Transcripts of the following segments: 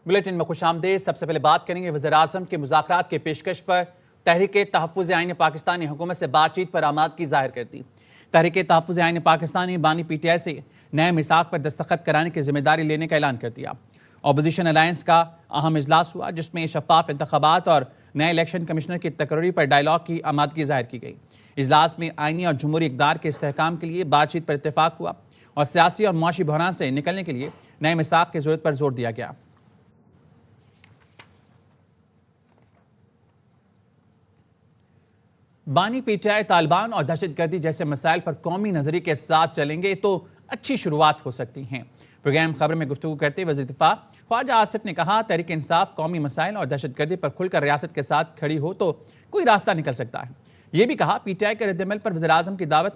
Bulletin میں خوش آمدید۔ سب سے پہلے بات کریں گے وزیراعظم کے مذاکرات کے پیشکش پر۔ تحریک تحفظ آئین پاکستانی حکومت سے بات چیت پر آمادگی ظاہر کر دی۔ تحریک تحفظ آئین پاکستانی بانی پی ٹی آئی سے نئے میثاق پر دستخط کرانے کی ذمہ داری لینے کا اعلان کر دیا۔ اپوزیشن الائنس کا اہم اجلاس ہوا جس میں شفاف انتخابات اور نئے الیکشن کمشنر کی تقرری پر ڈائیلاگ کی آمادگی ظاہر کی گئی۔ اجلاس میں آئینی اور جمہوری اقدار کے استحکام کے لیے بات چیت پر اتفاق ہوا اور سیاسی اور معاشی بحران سے نکلنے کے لیے نئے میثاق کی ضرورت پر زور دیا گیا۔ بانی پی ٹی آئی طالبان اور دہشت گردی جیسے مسائل پر قومی نظریے کے ساتھ چلیں گے تو اچھی شروعات ہو سکتی ہیں۔ پروگرام خبر میں گفتگو کرتے وزیر دفاع خواجہ آصف نے کہا تحریک انصاف قومی مسائل اور دہشت گردی پر کھل کر ریاست کے ساتھ کھڑی ہو تو کوئی راستہ نکل سکتا ہے۔ یہ بھی کہا پی ٹی آئی کے رد عمل پر وزیراعظم کی دعوت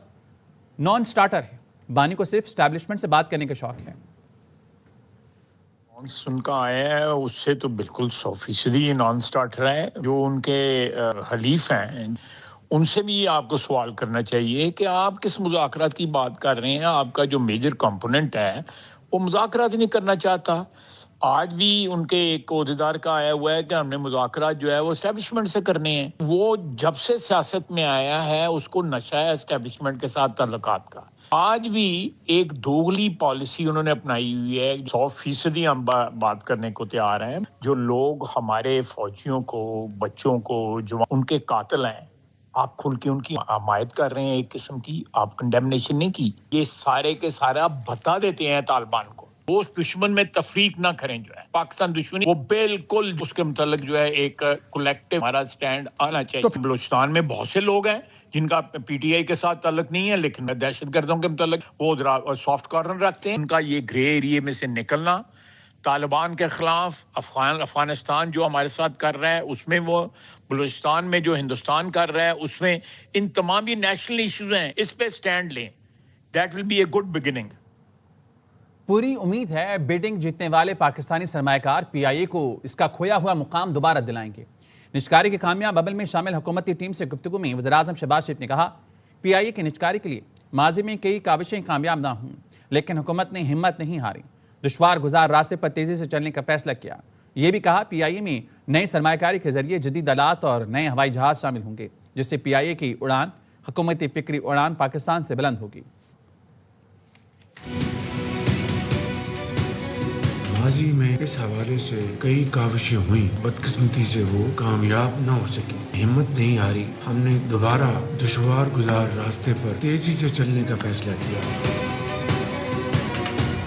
نان سٹارٹر ہے۔ بانی کو صرف اسٹیبلشمنٹ سے بات کرنے کا شوق ہے۔ ان کا آیا ہے اس سے تو بالکل 100% نان سٹارٹر ہے۔ جو ان کے حلیف ہیں ان سے بھی آپ کو سوال کرنا چاہیے کہ آپ کس مذاکرات کی بات کر رہے ہیں۔ آپ کا جو میجر کمپوننٹ ہے وہ مذاکرات نہیں کرنا چاہتا۔ آج بھی ان کے ایک عہدیدار کا آیا ہوا ہے کہ ہم نے مذاکرات جو ہے وہ اسٹیبلشمنٹ سے کرنے ہیں۔ وہ جب سے سیاست میں آیا ہے اس کو نشہ ہے اسٹیبلشمنٹ کے ساتھ تعلقات کا۔ آج بھی ایک دوغلی پالیسی انہوں نے اپنائی ہوئی ہے۔ 100% ہم بات کرنے کو تیار ہیں۔ جو لوگ ہمارے فوجیوں کو، بچوں کو، جو ان کے قاتل ہیں، آپ کھل کے ان کی حمایت کر رہے ہیں، ایک قسم کی آپ کنڈیمنیشن نہیں کی۔ یہ سارے کے سارے آپ بتا دیتے ہیں طالبان کو۔ وہ اس دشمن میں تفریق نہ کریں، جو ہے پاکستان دشمنی، وہ بالکل اس کے متعلق جو ہے ایک کولیکٹیو ہمارا سٹینڈ آنا چاہیے۔ بلوچستان میں بہت سے لوگ ہیں جن کا پی ٹی آئی کے ساتھ تعلق نہیں ہے، لیکن دہشت گردوں کے متعلق وہ سافٹ کارنر رکھتے ہیں۔ ان کا یہ گرے ایریے میں سے نکلنا، طالبان کے خلاف افغانستان جو ہمارے ساتھ کر رہا ہے اس میں، وہ بلوچستان میں جو ہندوستان کر رہا ہے اس میں، ان تمام یہ نیشنل ایشوز ہیں، اس پہ سٹینڈ لیں۔ That will be a good beginning. پوری امید ہے بیڈنگ جیتنے والے پاکستانی سرمایہ کار پی آئی اے کو اس کا کھویا ہوا مقام دوبارہ دلائیں گے۔ نجکاری کے کامیاب عمل میں شامل حکومتی ٹیم سے گفتگو میں وزیراعظم شہباز شریف نے کہا پی آئی اے کی نجکاری کے لیے ماضی میں کئی کاوشیں کامیاب نہ ہوں لیکن حکومت نے ہمت نہیں ہاری، دشوار گزار راستے پر تیزی سے چلنے کا فیصلہ کیا۔ یہ بھی کہا پی آئی اے میں نئی سرمایہ کاری کے ذریعے جدید آلات اور نئے ہوائی جہاز شامل ہوں گے جس سے پی آئی اے کی اڑان، حکومتی فکری اڑان پاکستان سے بلند ہوگی۔ ماضی میں اس حوالے سے کئی کاوشیں ہوئیں، بدقسمتی سے وہ کامیاب نہ ہو سکی۔ ہمت نہیں ہاری، ہم نے دوبارہ دشوار گزار راستے پر تیزی سے چلنے کا فیصلہ کیا۔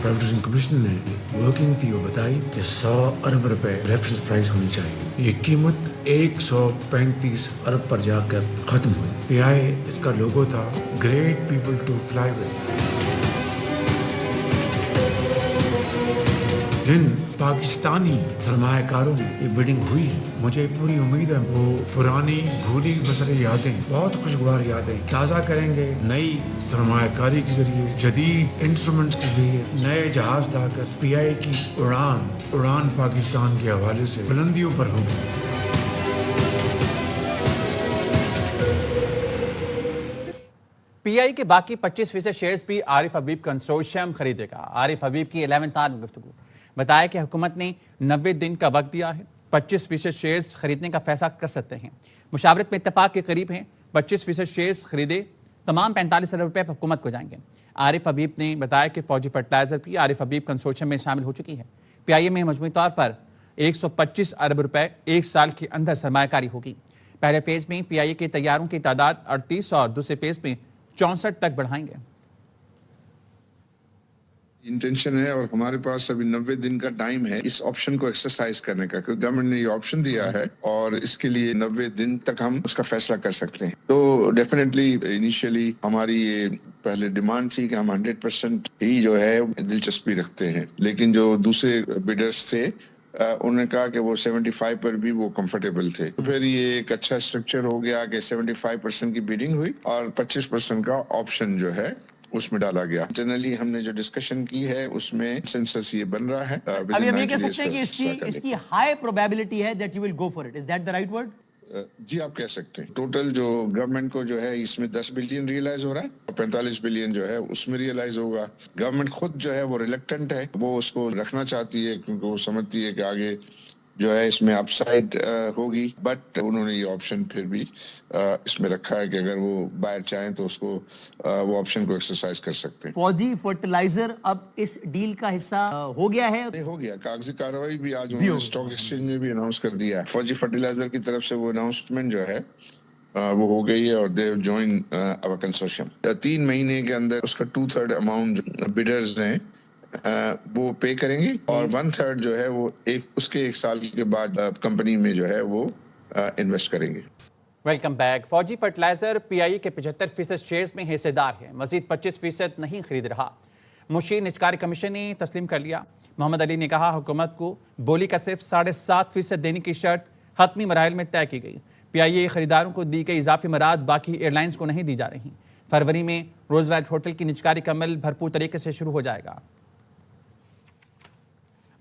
پروڈکشن کمشنر نے ورکنگ تھی، وہ بتائی کہ 100 ارب روپے ریفرنس پرائس ہونی چاہیے۔ یہ قیمت 135 ارب پر جا کر ختم ہوئی۔ پی آئی اے اس کا لوگو تھا، great people to fly with. جن پاکستانی سرمایہ کاروں میں یہ بیڈنگ ہوئی ہے، مجھے پوری امید ہے وہ پرانی بھولی بسر یادیں، بہت خوشگوار یادیں تازہ کریں گے۔ نئی سرمایہ کاری کے ذریعے، جدید انسٹرومنٹس کے ذریعے نئے جہاز لا کر پی آئی کی اڑان پاکستان کے حوالے سے بلندیوں پر ہوگی۔ پی آئی کے باقی 25% شیئرز بھی عارف حبیب کنسورشیم خریدے گا۔ عارف حبیب کی 11 آور میں گفتگو بتایا کہ حکومت نے 90 دن کا وقت دیا ہے، 25% شیئرز خریدنے کا فیصلہ کر سکتے ہیں۔ مشاورت میں اتفاق کے قریب ہیں، 25% شیئرز خریدے تمام 45 ارب روپے حکومت کو جائیں گے۔ عارف حبیب نے بتایا کہ فوجی فرٹیلائزر بھی عارف حبیب کنسورشیم میں شامل ہو چکی ہے۔ پی آئی اے میں مجموعی طور پر 125 ارب روپے ایک سال کے اندر سرمایہ کاری ہوگی۔ پہلے فیز میں پی آئی اے کے طیاروں کی تعداد 38 اور دوسرے فیز میں 64 تک بڑھائیں گے۔ انٹینشن ہے اور ہمارے پاس ابھی 90 دن کا ٹائم ہے اس آپشن کو ایکسرسائز کرنے کا، کیونکہ گورنمنٹ نے یہ آپشن دیا ہے اور اس کے لیے 90 دن تک ہم اس کا فیصلہ کر سکتے ہیں۔ تو ڈیفینیٹلی انیشیلی ہماری یہ پہلے ڈیمانڈ تھی کہ ہم 100% ہی جو ہے دلچسپی رکھتے ہیں، لیکن جو دوسرے بیڈرز تھے انہوں نے کہا کہ وہ 75 پر بھی وہ کمفرٹیبل تھے۔ تو پھر یہ ایک اچھا اسٹرکچر ہو گیا کہ 75% کی بیڈنگ ہوئی اور 25% کا آپشن جو ہے اس میں ڈالا گیا۔ جنرلی ہم نے جو ڈسکشن کی ہے اس میں کنسنسس یہ بن رہا ہے۔ ابھی ہم یہ کہہ سکتے ہیں کہ اس کی ہائی پروبیبلٹی ہے that you will go for it. Is that the right word? जी आप कह सकते हैं टोटल जो गवर्नमेंट को जो है इसमें 10 बिलियन रियलाइज हो रहा है, 45 बिलियन जो है उसमें रियलाइज होगा। गवर्नमेंट खुद जो है वो रिलेक्टेंट है, वो उसको रखना चाहती है क्योंकि वो समझती है कि आगे जो है इसमें अपसाइड होगी, बट उन्होंने ये ऑप्शन फिर भी इसमें रखा है कि अगर वो बायर चाहें तो उसको वो ऑप्शन को एक्सरसाइज कर सकते हैं। फौजी फर्टिलाइजर अब इस डील का हिस्सा हो गया है। हो गया, कागजी कार्रवाई भी आज उन्होंने स्टॉक एक्सचेंज में भी अनाउंस कर दिया है। फौजी फर्टिलाइजर की तरफ से वो अनाउंसमेंट जो है वो हो गई है और they have join our consortium. 3 महीने के अंदर उसका 2/3 अमाउंट बिडर्स हैं वो पे करेंगे और 1/3 जो है वो उसके 1 साल के बाद कंपनी में जो है वो इन्वेस्ट करेंगे। Welcome back. फौजी फर्टिलाइजर पीआईए के 75% शेयर्स में हिस्सेदार है, मजीद 25% नहीं खरीद रहा। मुशीर निजकारी कमीशन ने तस्लीम कर लिया। मोहम्मद अली ने कहा हुकूमत को बोली का सिर्फ 7.5% देने की शर्त हतमी मराइल में तय की गई। पीआईए खरीदारों को दी गई इजाफी मराद बाकी एयरलाइंस को नहीं दी जा रही। फरवरी में रोजवेल्ट होटल की निजकारी का अमल भरपूर तरीके से शुरू हो जाएगा।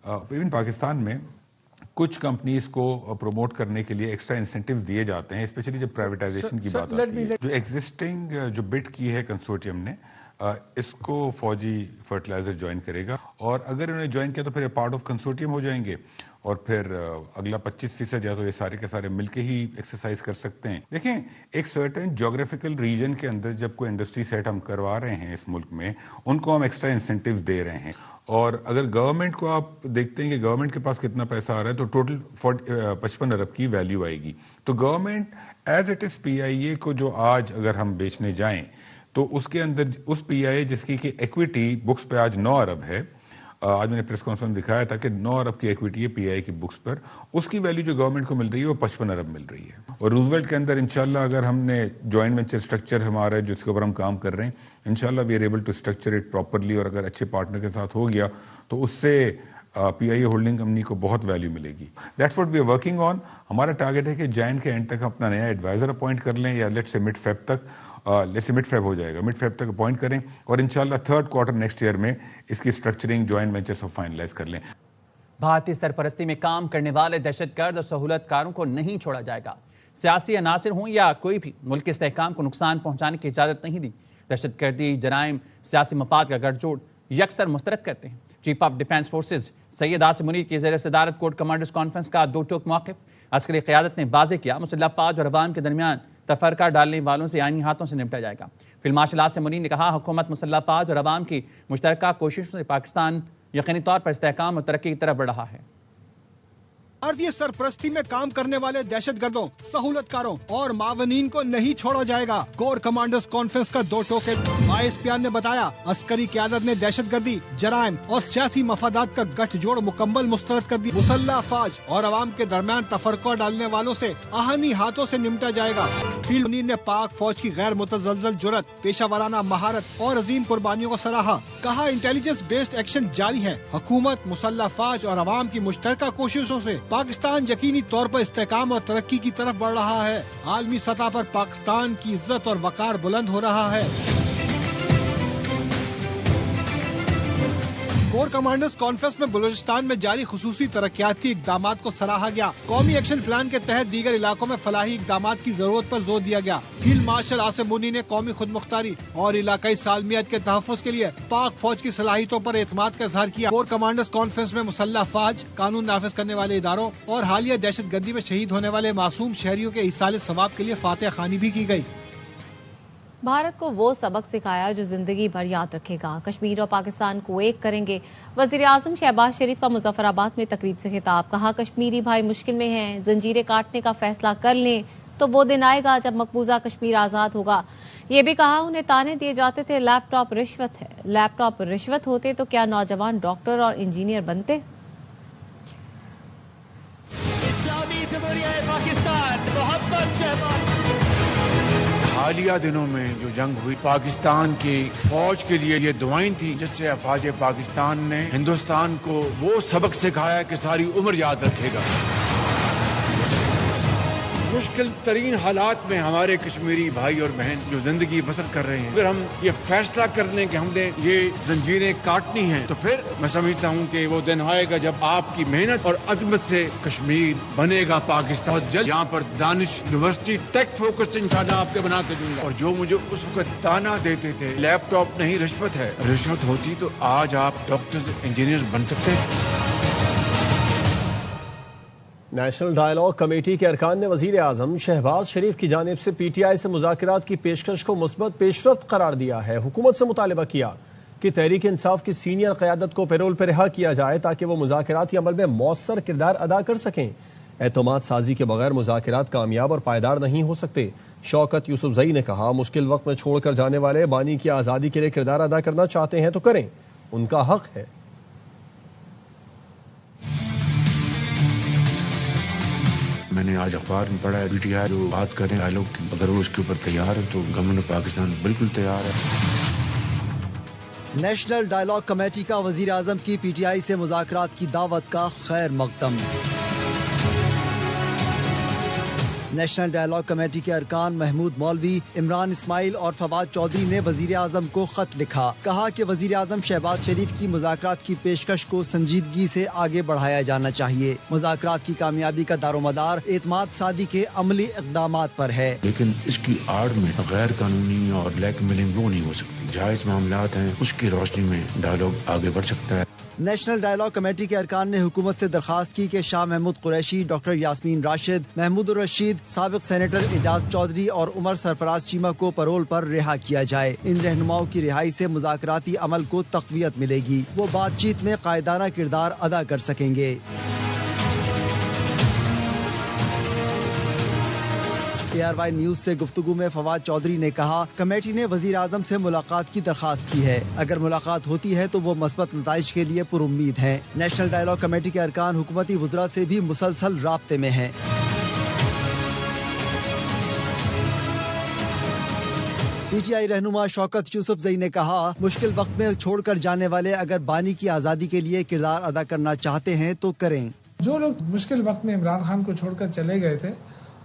इवन पाकिस्तान में कुछ कंपनीज को प्रमोट करने के लिए एक्स्ट्रा इंसेंटिव्स दिए जाते हैं, स्पेशली जब प्राइवेटाइजेशन की बात आती है। जो एग्जिस्टिंग जो बिड की है कंसोर्टियम ने, इसको फौजी फर्टिलाइजर ज्वाइन करेगा और अगर उन्होंने ज्वाइन किया तो फिर पार्ट ऑफ कंसोर्टियम हो जाएंगे और फिर अगला 25% या तो ये सारे के सारे मिलके ही एक्सरसाइज कर सकते हैं। देखें, एक सर्टेन जोग्राफिकल रीजन के अंदर जब कोई इंडस्ट्री सेट हम करवा रहे हैं इस मुल्क में, उनको हम एक्स्ट्रा इंसेंटिव्स दे रहे हैं और अगर गवर्नमेंट को आप देखते हैं कि गवर्नमेंट के पास कितना पैसा आ रहा है तो टोटल 55 अरब की वैल्यू आएगी। तो government as it is PIA को जो आज अगर हम बेचने जाएं तो उसके अंदर उस पीआईए जिसकी कि इक्विटी बुक्स पे आज 9 अरब है, आज मैंने प्रेस कॉन्फ्रेंस दिखाया था कि 9 अरब की इक्विटी है पीआईए की बुक्स पर, उसकी वैल्यू जो गवर्नमेंट को मिल रही है वो 55 अरब मिल रही है। और रूजवेल्ट के अंदर इंशाल्लाह अगर हमने जॉइंट वेंचर स्ट्रक्चर हमारा है जिसके ऊपर हम काम कर रहे हैं, इंशाल्लाह we are able to structure it properly और अगर अच्छे पार्टनर के साथ हो गया तो उससे पीआईए होल्डिंग कंपनी को बहुत वैल्यू मिलेगी। That's what we are working on. हमारा टारगेट है कि जायंट के एंड तक अपना नया एडवाइजर अपॉइंट कर लें या लेट्स से मिड फेब तक, लेट्स से मिड फेब हो जाएगा, मिड फेब तक अपॉइंट करें और इंशाल्लाह 3rd क्वार्टर नेक्स्ट ईयर में इसकी स्ट्रक्चरिंग जॉइंट वेंचर्स फाइनलाइज कर लें। भारतीय सरपरस्ती में काम करने वाले दहशतगर्द और सहूलतकारों को नहीं छोड़ा जाएगा। सियासी अनासिर हों या कोई भी मुल्क के इस्तेहकाम को नुकसान पहुंचाने की इजाजत नहीं दी। दहशतगर्दी, जराइम, सियासी मफाद का गठजोड़ यकसर मुस्तरद करते हैं। Chief of defence forces Syed Asim Munir की ज़ेर सदारत कोर कमांडर्स कॉन्फ्रेंस का 2 टोक मौक़िफ़। अस्करी क़यादत ने वाज़ेह किया मुसल्लह फ़ौज और अवाम के दरमियान तफरका डालने वालों से आईनी हाथों से निपटा जाएगा। फील्ड मार्शल आसिम मुनीर ने कहा हुकूमत मुसल्लह फ़ौज और अवाम की मुश्तरका कोशिशों से पाकिस्तान यकीनी तौर पर इस्तेहकाम और तरक्की की तरफ बढ़ रहा है। भारतीय सरपरस्ती में काम करने वाले दहशतगर्दों, सहूलतकारों और मावनीन को नहीं छोड़ा जाएगा। कोर कमांडर्स कॉन्फ्रेंस का 2 टोके ISPR ने बताया अस्करी क़यादत ने दहशतगर्दी, जराइम और सियासी मफादात का गठजोड़ मुकम्मल मुस्तरद कर दी। मुसल्लह फौज और अवाम के दरमियान तफरका डालने वालों से आहनी हाथों से निपटा जाएगा। फील्ड मुनीर ने पाक फौज की गैर मुतज़लज़ल जुर्रत, पेशावराना महारत और अजीम कुर्बानियों को सराहा। कहा इंटेलिजेंस बेस्ड एक्शन जारी है। हुकूमत, मुसल्लह फौज और अवाम की मुश्तरका कोशिशों से पाकिस्तान यकीनी तौर पर इस्तेहकाम और तरक्की की तरफ बढ़ रहा है। आलमी सतह पर पाकिस्तान की इज्जत और वकार बुलंद हो रहा है। कोर कमांडर्स कॉन्फ्रेंस में बलूचिस्तान में जारी खुसूसी तरक्याती इकदामात को सराहा गया। कौमी एक्शन प्लान के तहत दीगर इलाकों में फलाही इकदामात की जरूरत पर जोर दिया गया। फील्ड मार्शल आसिम मुनी ने कौमी खुद मुख्तारी और इलाकाई सालमियत के तहफ़्फ़ुज़ के लिए पाक फौज की सलाहियतों पर एतमाद का इज़हार किया। कोर कमांडर्स कॉन्फ्रेंस में मुसल्लह फौज, कानून नाफिज करने वाले इदारों और हालिया दहशतगर्दी में शहीद होने वाले मासूम शहरियों के इसाले सवाब के लिए फातिहा खानी भी की गयी। भारत को वो सबक सिखाया जो जिंदगी भर याद रखेगा। कश्मीर और पाकिस्तान को एक करेंगे। वजीर आजम शहबाज शरीफ का मुजफ्फराबाद में तकरीब से खिताब। कहा कश्मीरी भाई मुश्किल में हैं, जंजीरें काटने का फैसला कर लें तो वो दिन आएगा जब मकबूजा कश्मीर आज़ाद होगा। ये भी कहा उन्हें ताने दिए जाते थे लैपटॉप रिश्वत है। लैपटॉप रिश्वत होते तो क्या नौजवान डॉक्टर और इंजीनियर बनते। हालिया दिनों में जो जंग हुई पाकिस्तान की फौज के लिए ये दुआएं थी जिससे अफवाज पाकिस्तान ने हिंदुस्तान को वो सबक सिखाया कि सारी उम्र याद रखेगा। मुश्किल तरीन हालात में हमारे कश्मीरी भाई और बहन जो जिंदगी बसर कर रहे हैं, अगर हम ये फैसला कर लें कि हमने ये जंजीरें काटनी हैं, तो फिर मैं समझता हूँ कि वो दिन आएगा जब आपकी मेहनत और अजमत से कश्मीर बनेगा पाकिस्तान। जल्द यहाँ पर दानिश यूनिवर्सिटी टेक फोकस्ड इंशाल्लाह आपके बना के दूंगा। और जो मुझे उस वक्त ताना देते थे लैपटॉप नहीं रिश्वत है, रिश्वत होती तो आज आप डॉक्टर्स इंजीनियर बन सकते। नेशनल डायलॉग कमेटी के अरकान ने वजीर आजम शहबाज शरीफ की जानिब से PTI से मुज़ाकरात की पेशकश को मुस्बत पेशरफ्त करार दिया है। हुकूमत से मुतालबा किया कि तहरीक इंसाफ की सीनियर क़यादत को पैरोल पर रिहा किया जाए ताकि वो मुज़ाकराती अमल में मौसर किरदार अदा कर सकें। एतमाद साजी के बगैर मुज़ाकरात कामयाब और पायदार नहीं हो सकते। शौकत यूसुफजई ने कहा, मुश्किल वक्त में छोड़कर जाने वाले बानी की आज़ादी के लिए किरदार अदा करना चाहते हैं तो करें, उनका हक है। मैंने आज अखबार में पढ़ा है PTI जो बात करें डायलॉग की, अगर वो उसके ऊपर तैयार है तो गवर्नमेंट पाकिस्तान बिल्कुल तैयार है। नेशनल डायलॉग कमेटी का वजीर आजम की PTI से मुज़ाकरात की दावत का खैर मकदम। नेशनल डायलॉग कमेटी के अरकान महमूद मौलवी, इमरान इस्माइल और फवाद चौधरी ने वजीर आजम को खत लिखा। कहा कि वजीर आजम शहबाज शरीफ की मुज़ाकरात की पेशकश को संजीदगी से आगे बढ़ाया जाना चाहिए। मुज़ाकरात की कामयाबी का दारोमदार एतमाद सादी के अमली इक़दामात पर है, लेकिन इसकी आड़ में गैर कानूनी और ब्लैकमेलिंग वो नहीं हो सकती। जायज मामलात हैं, उसकी रोशनी में डायलॉग आगे बढ़ सकता है। नेशनल डायलॉग कमेटी के अरकान ने हुकूमत से दरखास्त की कि शाह महमूद कुरैशी, डॉक्टर यास्मीन राशिद, महमूद रशीद, साबिक सेनेटर एजाज चौधरी और उमर सरफराज चीमा को पैरोल पर रिहा किया जाए। इन रहनुमाओं की रिहाई से मुज़ाकराती अमल को तक़वियत मिलेगी, वो बातचीत में कायदाना किरदार अदा कर सकेंगे। ARY न्यूज से गुफ्तगू में फवाद चौधरी ने कहा, कमेटी ने वजीर आजम से मुलाकात की दरखास्त की है। अगर मुलाकात होती है तो वो मस्बत नताइज के लिए पुरुम्मीद हैं। नेशनल डायलॉग कमेटी के अरकान हुकूमती वज़रा से भी मुसलसल राब्ते में हैं। PTI रहनुमा शौकत यूसुफजई ने कहा, मुश्किल वक्त में छोड़कर जाने वाले अगर बानी की आज़ादी के लिए किरदार अदा करना चाहते हैं तो करें। जो लोग मुश्किल वक्त में इमरान खान को छोड़कर चले गए थे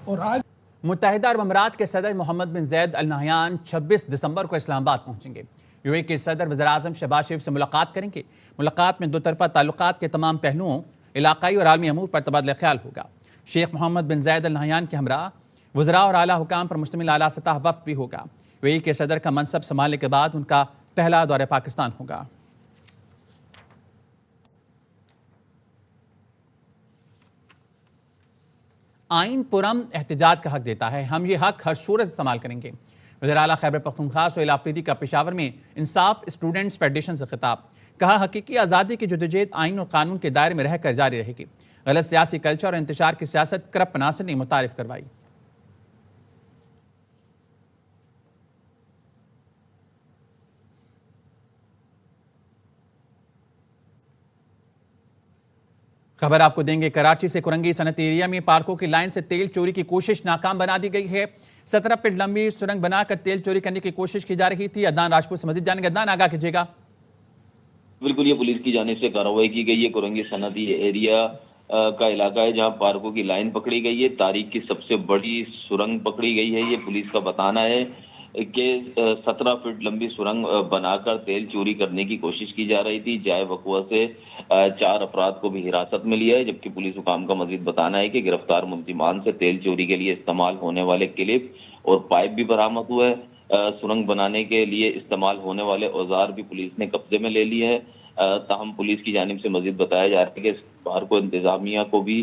और आज मुत्तहिदा अरब अमीरात के सदर मोहम्मद बिन ज़ैद अल नहयान 26 दिसंबर को इस्लामाबाद पहुंचेंगे। UAE के सदर वज़ीर आज़म शहबाज शरीफ से मुलाकात करेंगे। मुलाकात में दो तरफ़ा ताल्लुकात के तमाम पहलुओं, इलाकाई और आलमी अमूर पर तबादला ख्याल होगा। शेख मोहम्मद बिन ज़ैद अल नहयान के हमरा वज़रा और आला हुकाम पर मुश्तमिल आला सतह वफ़द भी होगा। UAE के सदर का मनसब संभालने के बाद उनका पहला दौरा पाकिस्तान होगा। आइन पुरम एहतजाज का हक देता है, हम ये हक हर सूरत इस्तेमाल करेंगे। वज़ीर आला खैबर पख्तूनख्वा सोहेल आफरीदी का पेशावर में इंसाफ स्टूडेंट्स फेडरेशन से खिताब। कहा, हकीकी आज़ादी की जदोजहद आइन और कानून के दायरे में रहकर जारी रहेगी। गलत सियासी कल्चर और इंतशार की सियासत करप्ट पनासर ने मुतारिफ करवाई। खबर आपको देंगे, कराची से कुरंगी सनती एरिया में पार्कों की लाइन से तेल चोरी की कोशिश नाकाम बना दी गई है। 17 फीट लंबी सुरंग बनाकर तेल चोरी करने की कोशिश की जा रही थी। अदनान राजपूत से मजीद जानेंगे। अदनान, आगाह कीजिएगा। बिल्कुल, ये पुलिस की जानिब से कार्रवाई की गई है। कुरंगी सनती एरिया का इलाका है जहां पार्कों की लाइन पकड़ी गई है। तारीख की सबसे बड़ी सुरंग पकड़ी गई है। ये पुलिस का बताना है कि 17 फीट लंबी सुरंग बनाकर तेल चोरी करने की कोशिश की जा रही थी। जाए वक़ुआ से 4 अफराद को भी हिरासत में लिया है, जबकि पुलिस हुकाम का मजीद बताना है कि गिरफ्तार मुल्जिमान से तेल चोरी के लिए इस्तेमाल होने वाले क्लिप और पाइप भी बरामद हुआ है। सुरंग बनाने के लिए इस्तेमाल होने वाले औजार भी पुलिस ने कब्जे में ले लिए है। ताहम पुलिस की जानिब से मजीद बताया जा रहा है कि इस बार को इंतजामिया को भी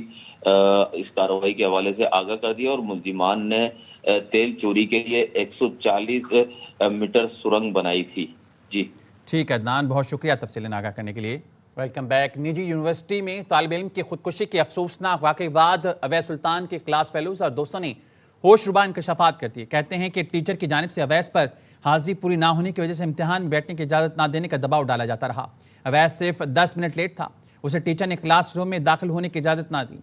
इस कार्रवाई के हवाले से आगाह कर दिया और मुल्जिमान ने तेल चोरी के लिए 140 मीटर सुरंग बनाई थी। जी ठीक है अदनान, बहुत शुक्रिया तफसीलें आगाह करने के लिए। Welcome back. निजी यूनिवर्सिटी में तालिब इल्म की खुदकुशी की अफसोसनाक वाक़े के बाद अवैस सुल्तान के क्लास फेलोज और दोस्तों ने होशरुबा इंकशाफात कर दिए। कहते हैं कि टीचर की जानिब से अवैस पर हाजिरी पूरी ना होने की वजह से इम्तिहान में बैठने की इजाज़त ना देने का दबाव डाला जाता रहा। अवैस सिर्फ 10 मिनट लेट था, उसे टीचर ने क्लासरूम में दाखिल होने की इजाज़त ना दी।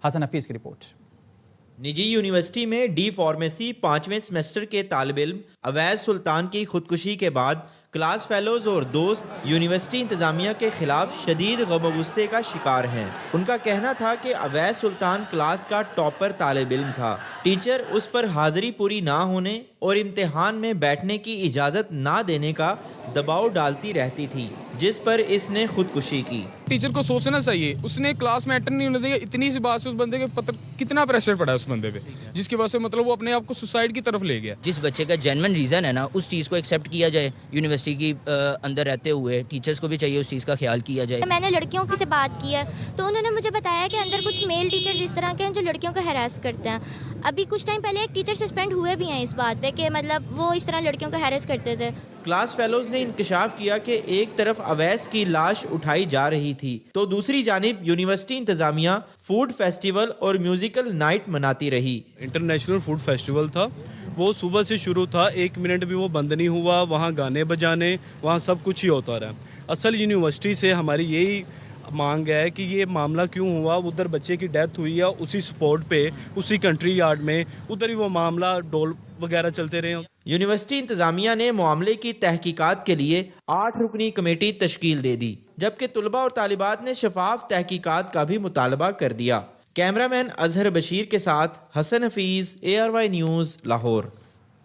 हसन हफीज़ की रिपोर्ट। निजी यूनिवर्सिटी में डी फार्मेसी 5वें सेमेस्टर के तालिब इल्म अवैस सुल्तान की खुदकुशी के बाद کلاس فیلوز اور دوست یونیورسٹی انتظامیہ کے خلاف شدید غم و غصے کا شکار ہیں۔ ان کا کہنا تھا کہ اویس سلطان کلاس کا ٹاپر طالب علم تھا، ٹیچر اس پر حاضری پوری نہ ہونے اور امتحان میں بیٹھنے کی اجازت نہ دینے کا دباؤ ڈالتی رہتی تھی، جس پر اس نے خودکشی کی۔ ٹیچر کو سوچنا چاہیے، اس نے کلاس میں اٹینڈ نہیں ہونے دیا، اتنی سی بات سے اس بندے کے پتہ کتنا پریشر پڑا ہے اس بندے پہ، جس کی وجہ سے مطلب وہ اپنے آپ کو سوسائڈ کی طرف لے گیا۔ جس بچے کا جینوئن ریزن ہے نا، اس چیز کو ایکسیپٹ کیا جائے، یونیورسٹی کی اندر رہتے ہوئے ٹیچرز کو بھی چاہیے اس چیز کا خیال کیا جائے۔ میں نے لڑکیوں سے بات کی ہے تو انہوں نے مجھے بتایا کہ اندر کچھ میل ٹیچرز اس طرح کے ہیں جو لڑکیوں کو ہیراس کرتے ہیں۔ ابھی کچھ ٹائم پہلے ایک ٹیچر سسپینڈ ہوئے بھی ہیں اس بات پہ کہ مطلب وہ اس طرح لڑکیوں کو ہیراس کرتے تھے۔ کلاس فیلوز نے انکشاف کیا کہ ایک طرف اویس کی لاش اٹھائی جا رہی تھی تو دوسری جانب یونیورسٹی انتظامیہ فوڈ فیسٹیول اور میوزیکل نائٹ مناتی رہی۔ انٹرنیشنل فوڈ فیسٹیول تھا، وہ صبح سے شروع تھا، 1 منٹ بھی وہ بند نہیں ہوا، وہاں گانے بجانے، وہاں سب کچھ ہی ہوتا رہا۔ اصل یونیورسٹی سے ہماری یہی مانگ ہے کہ یہ معاملہ کیوں ہوا، ادھر بچے کی ڈیتھ ہوئی ہے، اسی سپورٹ پہ اسی کنٹری یارڈ میں ادھر ہی وہ معاملہ ڈول وغیرہ چلتے رہے۔ یونیورسٹی انتظامیہ نے معاملے کی تحقیقات کے لیے 8 رکنی کمیٹی تشکیل دے دی، جبکہ طلباء اور طالبات نے شفاف تحقیقات کا بھی مطالبہ کر دیا۔ کیمرہ مین اظہر بشیر کے ساتھ حسن حفیظ، ARY نیوز، لاہور۔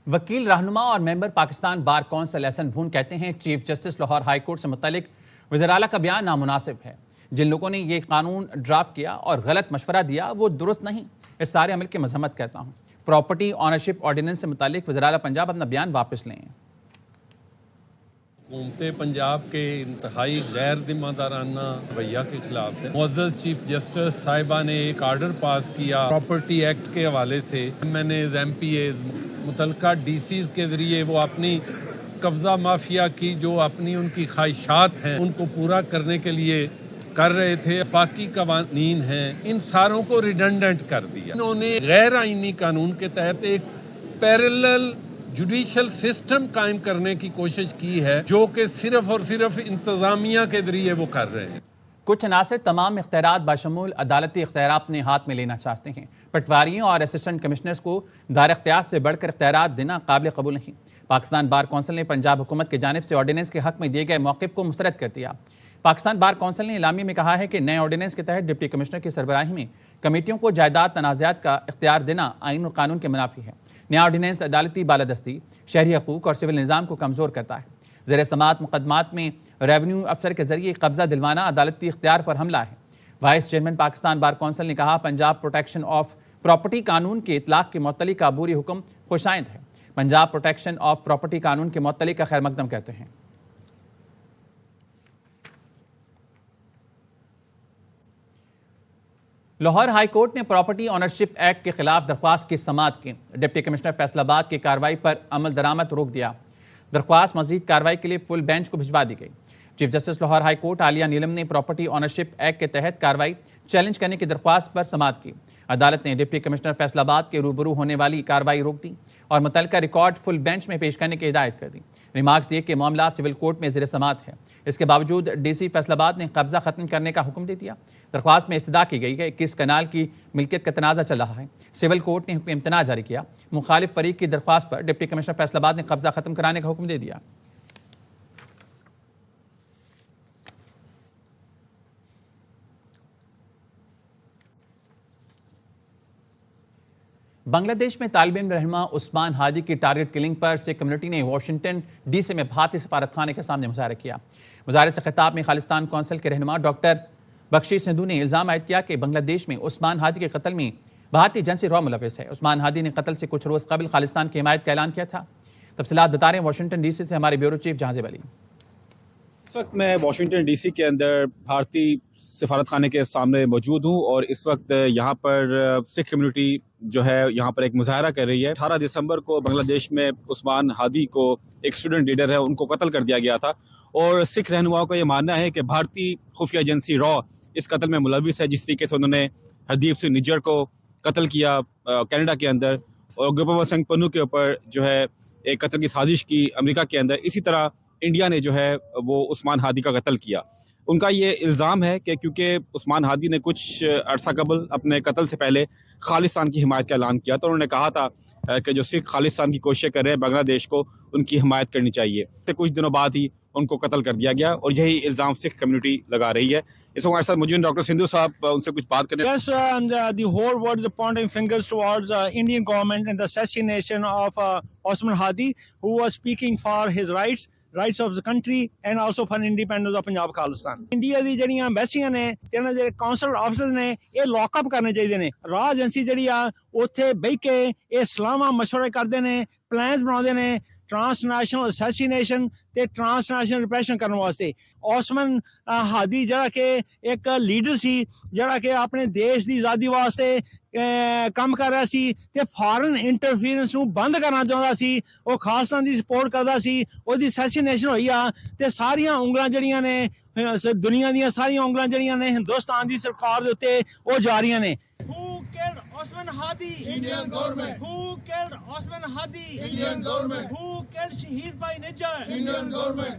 وکیل رہنما اور ممبر پاکستان بار کونسل احسن بھون کہتے ہیں chief justice Lahore high court سے متعلق وزیر اعلیٰ کا بیان نامناسب ہے۔ جن لوگوں نے یہ قانون ڈرافٹ کیا اور غلط مشورہ دیا وہ درست نہیں، اس سارے عمل کی مذمت کرتا ہوں۔ پراپرٹی آنرشپ آرڈیننس سے متعلق وزیر اعلیٰ پنجاب اپنا بیان واپس لیں۔ حکومت پنجاب کے انتہائی غیر ذمہ دارانہ رویہ کے خلاف ہے۔ معزز چیف جسٹس صاحبہ نے ایک آرڈر پاس کیا پراپرٹی ایکٹ کے حوالے سے، MPAs متعلقہ DCs کے ذریعے وہ اپنی قبضہ مافیا کی جو اپنی ان کی خواہشات ہیں ان کو پورا کرنے کے لیے کر رہے تھے، وفاقی قوانین ہیں، ان ساروں کو ریڈنڈنٹ کر دیا۔ انہوں نے غیر آئینی قانون کے تحت ایک پیرلل جوڈیشل سسٹم قائم کرنے کی کوشش کی ہے جو کہ صرف اور صرف انتظامیہ کے ذریعے وہ کر رہے ہیں۔ کچھ عناصر تمام اختیارات بشمول عدالتی اختیارات اپنے ہاتھ میں لینا چاہتے ہیں۔ پٹواریوں اور اسسٹنٹ کمشنرز کو دائرہ اختیار سے بڑھ کر اختیارات دینا قابل قبول نہیں۔ پاکستان بار کونسل نے پنجاب حکومت کی جانب سے آرڈیننس کے حق میں دیے گئے موقف کو مسترد کر دیا۔ پاکستان بار کونسل نے اعلامیے میں کہا ہے کہ نئے آرڈیننس کے تحت ڈپٹی کمشنر کی سربراہی میں کمیٹیوں کو جائیداد تنازعات کا اختیار دینا آئین اور قانون کے منافی ہے۔ نیا آرڈیننس عدالتی بالادستی، شہری حقوق اور سول نظام کو کمزور کرتا ہے۔ زیر سماعت مقدمات میں ریونیو افسر کے ذریعے قبضہ دلوانا عدالتی اختیار پر حملہ ہے۔ Vice chairman Pakistan bar council نے کہا پنجاب پروٹیکشن آف پراپرٹی قانون کے اطلاق کے متعلق عبوری حکم خوش آئند ہے۔ پنجاب پروٹیکشن آف پراپرٹی قانون کے متعلق کا خیر مقدم کہتے ہیں۔ لاہور ہائی کورٹ نے پراپرٹی آنرشپ ایکٹ کے خلاف درخواست کی سماعت کی۔ ڈپٹی کمشنر فیصل آباد کی کارروائی پر عمل درآمد روک دیا۔ درخواست مزید کارروائی کے لیے فل بینچ کو بھجوا دی گئی۔ Chief justice Lahore high court Aalia Neelum نے پراپرٹی آنرشپ ایکٹ کے تحت کارروائی چیلنج کرنے کی درخواست پر سماعت کی۔ عدالت نے ڈپٹی کمشنر فیصل آباد کے روبرو ہونے والی کارروائی روک دی اور متعلقہ ریکارڈ فل بینچ میں پیش کرنے کی ہدایت کر دی۔ ریمارکس دیے کہ معاملہ سول کورٹ میں زیر سماعت ہے۔ اس کے باوجود DC فیصل آباد نے قبضہ ختم کرنے کا حکم دے دیا۔ درخواست میں استدعا کی گئی ہے کہ کس کنال کی ملکیت کا تنازع چل رہا ہے۔ سول کورٹ نے حکم امتناع جاری کیا۔ مخالف فریق کی درخواست پر ڈپٹی کمشنر فیصل آباد نے قبضہ ختم کرانے کا حکم دے دیا۔ بنگلہ دیش میں طالب علم رہنما عثمان ہادی کی ٹارگٹ کلنگ پر سکھ کمیونٹی نے واشنگٹن DC میں بھارتی سفارت خانے کے سامنے مظاہرہ کیا۔ مظاہرے سے خطاب میں خالصتان کونسل کے رہنما ڈاکٹر بخشی سندھو نے الزام عائد کیا کہ بنگلہ دیش میں عثمان ہادی کے قتل میں بھارتی ایجنسی را ملوث ہے۔ عثمان ہادی نے قتل سے کچھ روز قبل خالصتان کی حمایت کا اعلان کیا تھا۔ تفصیلات بتا رہے ہیں واشنگٹن DC سے ہمارے بیورو چیف جہاں زیب علی۔ اس وقت میں واشنگٹن DC کے اندر بھارتی سفارت خانے کے سامنے موجود ہوں اور اس وقت یہاں پر سکھ کمیونٹی جو ہے یہاں پر ایک مظاہرہ کر رہی ہے۔ 18 دسمبر کو بنگلہ دیش میں عثمان ہادی کو ایک اسٹوڈنٹ لیڈر ہے ان کو قتل کر دیا گیا تھا اور سکھ رہنماؤں کا یہ ماننا ہے کہ بھارتی خفیہ ایجنسی را اس قتل میں ملوث ہے۔ جس طریقے سے انہوں نے ہردیپ سنگھ نجر کو قتل کیا کینیڈا کے اندر اور گوپال سنگھ پنو کے اوپر جو ہے ایک قتل کی سازش کی امریکہ کے اندر، اسی طرح انڈیا نے جو ہے وہ عثمان ہادی کا قتل کیا۔ ان کا یہ الزام ہے کہ کیونکہ عثمان ہادی نے کچھ عرصہ قبل اپنے قتل سے پہلے خالصتان کی حمایت کا اعلان کیا تو انہوں نے کہا تھا کہ جو सिख खालिस्तान की कोशिश कर रहे हैं बांग्लादेश को, उनकी हिमायत करनी चाहिए। तो कुछ दिनों बाद ही उनको कत्ल कर दिया गया और यही इल्ज़ाम सिख कम्युनिटी लगा रही है। इस वक्त हमारे साथ मौजूद डॉक्टर सिंधु साहब, उनसे कुछ बात करने। Yes, and the whole world is pointing fingers towards Indian government and the assassination of Osman Hadi, who was speaking for his rights of the country and also for independence of Punjab Khalistan. India ਦੀ ਜਿਹੜੀਆਂ ਐਮਬੈਸੀਆਂ ਨੇ ਤੇ ਇਹਨਾਂ ਦੇ council officers ਨੇ ਇਹ lockup ਕਰਨੇ ਚਾਹੀਦੇ ਨੇ। ਰਾਹ ਏਜੰਸੀ ਜਿਹੜੀ ਆ ਉੱਥੇ ਬਹਿ ਕੇ ਇਹ ਸਲਾਹਾਂ ਮਸ਼ਵਰੇ ਕਰਦੇ ਨੇ, ਪਲਾਨਸ ਬਣਾਉਂਦੇ ਨੇ ट्रांसनेशनल असैसिनेशन ते ट्रांसनेशनल रिप्रेशन करने वास्ते। ओस्मान हादी जरा के एक लीडर सी जरा के अपने देश की आज़ादी वास्ते काम कर रहा सी ते फॉरेन इंटरफेरेंस नूं बंद करना चाहता सी। वो खालिस्तान दी सपोर्ट करदा सी, ओदी असैसिनेशन होई आ ते सारियां उंगलां जड़ियां ने दुनिया ਦੀਆਂ ਸਾਰੀਆਂ ਉਂਗਲਾਂ ਜਿਹੜੀਆਂ ਨੇ ਹਿੰਦੁਸਤਾਨ ਦੀ ਸਰਕਾਰ ਦੇ ਉੱਤੇ ਉਹ ਜਾ ਰਹੀਆਂ ਨੇ। Who killed Osman Hadi? Indian government. Who killed Osman Hadi? Indian government. Who killed Shahid Bhai Nijjar? Indian government.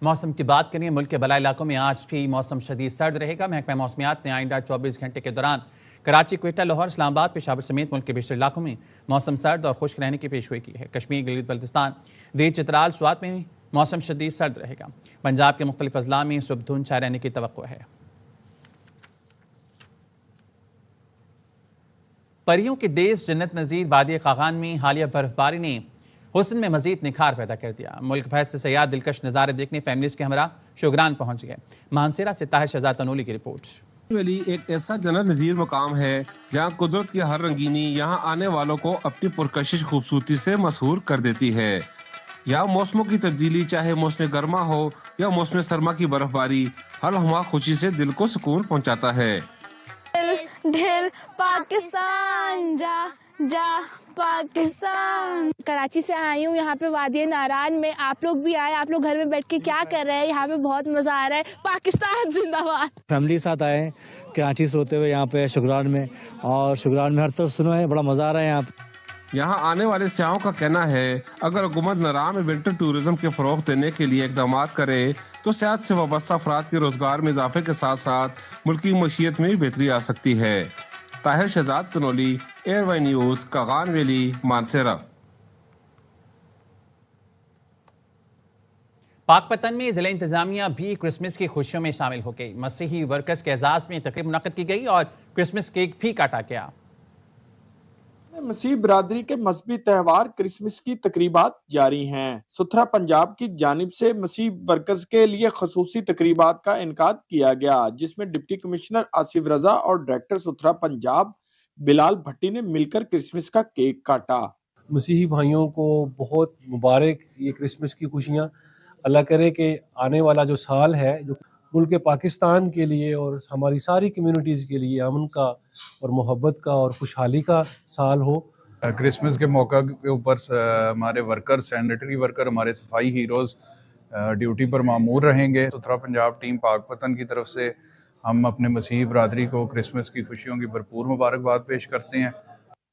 मौसम की बात करें, मुल्क के बला इलाकों में आज भी मौसम शदीद सर्द रहेगा। महकमा मौसमियात ने आइंदा 24 घंटे के दौरान कराची, क्वेटा, लाहौर, इस्लामाबाद, पेशावर समेत मुल्क के बेशतर इलाकों में मौसम सर्द और खुश्क रहने की पेशगोई की है। कश्मीर, गिलगित बल्तिस्तान, देर चित्राल, स्वात में मौसम शदीद सर्द रहेगा। पंजाब के मुख्तलिफ अजला में सुबह धुंध छाए रहने की तवक्को है। परियों के देश जन्नत नज़ीर वादी खागान में हालिया बर्फबारी ने हुस्न में मजीद निखार पैदा कर दिया। मुल्क भर से सयाह दिलकश नज़ारे देखने फैमिलीज के हमरा शुगरान पहुंच गए। मानसेरा से ताहिर शहजाद तनोली की रिपोर्ट। वैली एक ऐसा जन्नत नज़ीर मकाम है जहाँ कुदरत की हर रंगीनी यहाँ आने वालों को अपनी पुरकशिश खूबसूरती से मशहूर कर देती है। यहाँ मौसमों की तब्दीली, चाहे मौसम गर्मा हो या मौसम सरमा की बर्फबारी, हर लम्हा खुशी से दिल को सुकून पहुँचाता है। दिल पाकिस्तान जा जा पाकिस्तान। कराची से आई हूँ यहाँ पे वादी नारायण में। आप लोग भी आए, आप लोग घर में बैठ के क्या कर रहे हैं? यहाँ पे बहुत मजा आ रहा है। पाकिस्तान जिंदाबाद। फैमिली के साथ आए हैं कराची से होते हुए यहाँ पे शुगरान में, और शुगरान में हर तरफ सुनो है, बड़ा मजा आ रहा है यहाँ पे। यहाँ आने वाले सयाहों का कहना है अगर हुकूमत नराह में विंटर टूरिज्म के फरोग देने के लिए इकदाम करे तो सेहत से वाबस्ता अफराद के रोजगार में इजाफे के साथ साथ मुल्क की मशीयत में भी बेहतरी आ सकती है। Tahir Shahzad Tanoli, ARY news, Kaghan valley, Mansehra. पाकपतन में जिला इंतजामिया भी क्रिसमस की खुशियों में शामिल हो गई। मसीही वर्कर्स के एजाज में तकरीब मुनक्कद की गई और क्रिसमस केक भी काटा गया। मसीह बरादरी के मजहबी त्यौहार क्रिसमस की तकरीबात जारी हैं। सुथरा पंजाब की जानिब से मसीह वर्कर्स के लिए खसूसी तकरीबात का इनकाद किया गया, जिसमें डिप्टी कमिश्नर आसिफ रजा और डायरेक्टर सुथरा पंजाब बिलाल भट्टी ने मिलकर क्रिसमस का केक काटा। मसीही भाइयों को बहुत मुबारक ये क्रिसमस की खुशियाँ। अल्लाह करे कि आने वाला जो साल है जो मुल्क पाकिस्तान के लिए और हमारी सारी कम्युनिटीज़ के लिए अमन का और मोहब्बत का और खुशहाली का साल हो। क्रिसमस के मौका के ऊपर हमारे वर्कर, सैनिटरी वर्कर, हमारे सफाई हीरोज़ ड्यूटी पर मामूर रहेंगे। सुथरा पंजाब टीम पाकपतन की तरफ से हम अपने मसीही बरादरी को क्रिसमस की खुशियों की भरपूर मुबारकबाद पेश करते हैं।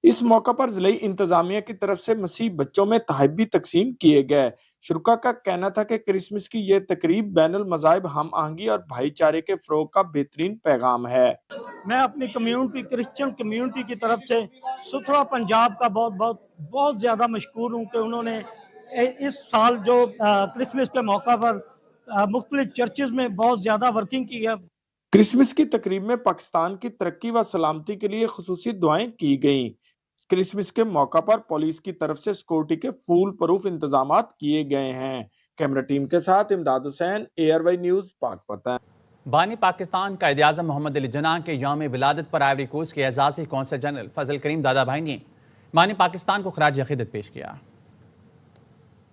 इस मौका पर जिला इंतजामिया की तरफ से मसीह बच्चों में तहफ़ भी तकसीम किए गए। शुरका का कहना था कि क्रिसमस की यह तकरीब बैनुल मज़ाहिब हम आहंगी और भाईचारे के फ़रोग़ का बेहतरीन पैगाम है। मैं अपनी कम्युनिटी, क्रिश्चियन कम्युनिटी की तरफ से सुथरा पंजाब का बहुत ज़्यादा मशकूर हूँ कि उन्होंने इस साल जो क्रिसमस के मौका पर मुख्तलिफ चर्चेज़ में बहुत ज़्यादा वर्किंग की है। क्रिसमस की तकरीब में पाकिस्तान की तरक्की व सलामती के लिए खुसूसी दुआएं की गईं। क्रिसमस के मौका पर पुलिस की तरफ से सिक्योरिटी के फूल प्रूफ इंतजामात किए गए हैं। कैमरा टीम के साथ इमदाद हुसैन, एयरवाई न्यूज़, पाकपतन। बानी पाकिस्तान कायद-ए-आज़म मोहम्मद अली जिन्ना के यौम विलादत पर आइवरी कोस्ट के एजाज़ी कौंसल जनरल फजल करीम दादा भाई ने बानी पाकिस्तान को खराज अक़ीदत पेश किया।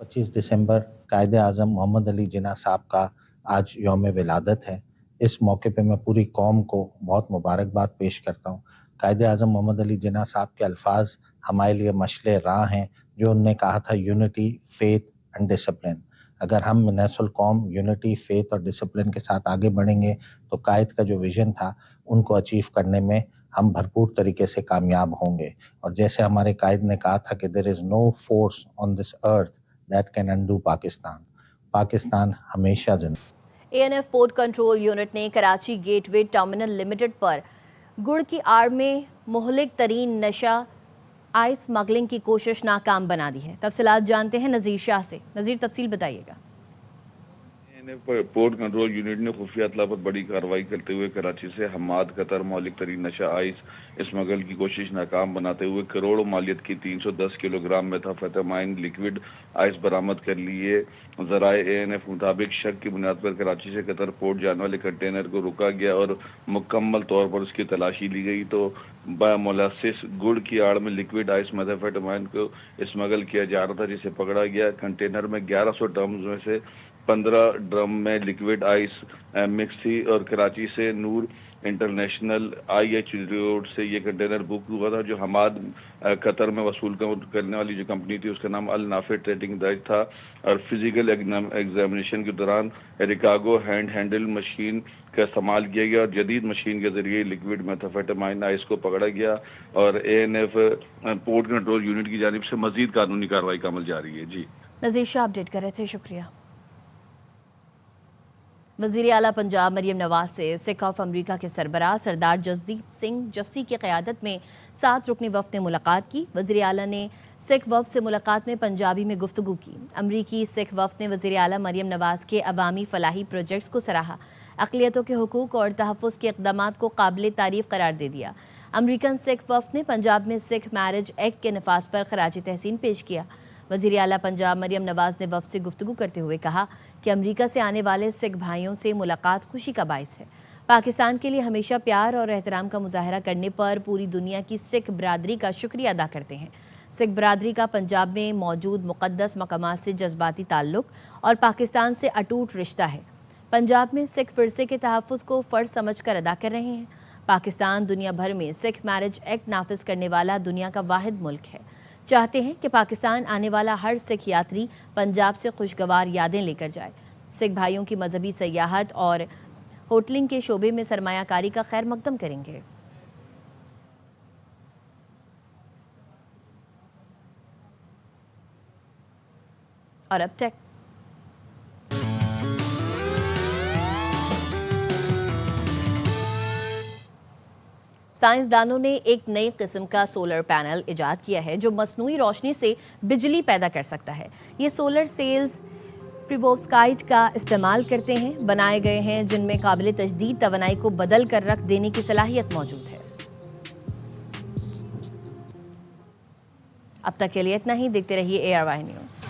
25 दिसंबर कायद-ए-आज़म मोहम्मद अली जिन्ना साहब का आज यौम विलादत है। इस मौके पे मैं पूरी कौम को बहुत मुबारकबाद पेश करता हूँ। कायद-ए-आज़म मोहम्मद अली जिन्ना साहब के अल्फाज हमारे लिए मशले राह हैं, जो उनने कहा था यूनिटी, फेथ एंड डिसिप्लिन। अगर हम नस्ल कौम यूनिटी, फेथ और डिसिप्लिन के साथ आगे बढ़ेंगे तो कायद का जो विज़न था उनको अचीव करने में हम भरपूर तरीके से कामयाब होंगे। और जैसे हमारे कायद ने कहा था कि there is no force on this earth that can undo Pakistan. Pakistan हमेशा जिंदा। ANF पोर्ट कंट्रोल यूनिट ने कराची गेटवे टर्मिनल लिमिटेड पर गुड़ की आड़ में मुहलिक तरीन नशा آئس اسمگلنگ کی کوشش ناکام بنا دی ہے. تفصیلات جانتے ہیں نذیر شاہ سے. نذیر تفصیل بتائیے گا. پورٹ کنٹرول یونٹ نے خفیہ اطلاع پر بڑی کارروائی کرتے ہوئے کراچی سے حماد قطر مہلک ترین نشہ آئس اسمگل کی کوشش ناکام بناتے ہوئے کروڑوں مالیت کی 310 کلو گرام میتھامفیٹامائن لیکوڈ آئس برآمد کر لیے. ذرائع ANF مطابق شک کی بنیاد پر کراچی سے قطر پورٹ جانے والے کنٹینر کو روکا گیا اور مکمل طور پر اس کی تلاشی لی گئی تو مولاسس گڑ کی آڑ میں لیکوڈ آئس میتھامفیٹامائن کو اسمگل کیا جا رہا تھا جسے پکڑا گیا. کنٹینر میں 1100 ڈرمز میں سے 15 ڈرم میں لیکوڈ آئس مکس تھی اور کراچی سے نور انٹرنیشنل IH روڈ سے یہ کنٹینر بک ہوا تھا جو حماد قطر میں وصول کرنے والی جو کمپنی تھی اس کا نام النافع ٹریڈنگ دائج تھا. اور فزیکل ایگزامینیشن کے دوران ریکاگو ہینڈل مشین کا استعمال کیا گیا اور جدید مشین کے ذریعے لیکوڈ میتھامفیٹامائن آئس کو پکڑا گیا اور ANF پورٹ کنٹرول یونٹ کی جانب سے مزید قانونی کارروائی کا عمل جاری ہے. جی نذیر شاہ اپڈیٹ کر رہے تھے، شکریہ. وزیر اعلیٰ پنجاب مریم نواز سے سکھ آف امریکہ کے سربراہ سردار جسدیپ سنگھ جسی کی قیادت میں 7 رکنی وفد نے ملاقات کی. وزیر اعلیٰ نے سکھ وفد سے ملاقات میں پنجابی میں گفتگو کی. امریکی سکھ وفد نے وزیر اعلیٰ مریم نواز کے عوامی فلاحی پروجیکٹس کو سراہا. اقلیتوں کے حقوق اور تحفظ کے اقدامات کو قابل تعریف قرار دے دیا. امریکن سکھ وفد نے پنجاب میں سکھ میرج ایکٹ کے نفاذ پر خراج تحسین پیش کیا. وزیر اعلیٰ پنجاب مریم نواز نے وفد سے گفتگو کرتے ہوئے کہا کہ امریکہ سے آنے والے سکھ بھائیوں سے ملاقات خوشی کا باعث ہے. پاکستان کے لیے ہمیشہ پیار اور احترام کا مظاہرہ کرنے پر پوری دنیا کی سکھ برادری کا شکریہ ادا کرتے ہیں. سکھ برادری کا پنجاب میں موجود مقدس مقامات سے جذباتی تعلق اور پاکستان سے اٹوٹ رشتہ ہے. پنجاب میں سکھ ورثے کے تحفظ کو فرض سمجھ کر ادا کر رہے ہیں. پاکستان دنیا بھر میں سکھ میرج ایکٹ نافذ کرنے والا دنیا کا واحد ملک ہے. چاہتے ہیں کہ پاکستان آنے والا ہر سکھ یاتری پنجاب سے خوشگوار یادیں لے کر جائے. سکھ بھائیوں کی مذہبی سیاحت اور ہوٹلنگ کے شعبے میں سرمایہ کاری کا خیر مقدم کریں گے. اور اب ٹیک. سائنسدانوں نے ایک نئی قسم کا سولر پینل ایجاد کیا ہے جو مصنوعی روشنی سے بجلی پیدا کر سکتا ہے. یہ سولر سیلز پیرووسکائٹ کا استعمال کرتے ہیں بنائے گئے ہیں جن میں قابل تجدید توانائی کو بدل کر رکھ دینے کی صلاحیت موجود ہے. اب تک کے لیے اتنا ہی. دیکھتے رہیے ARY نیوز.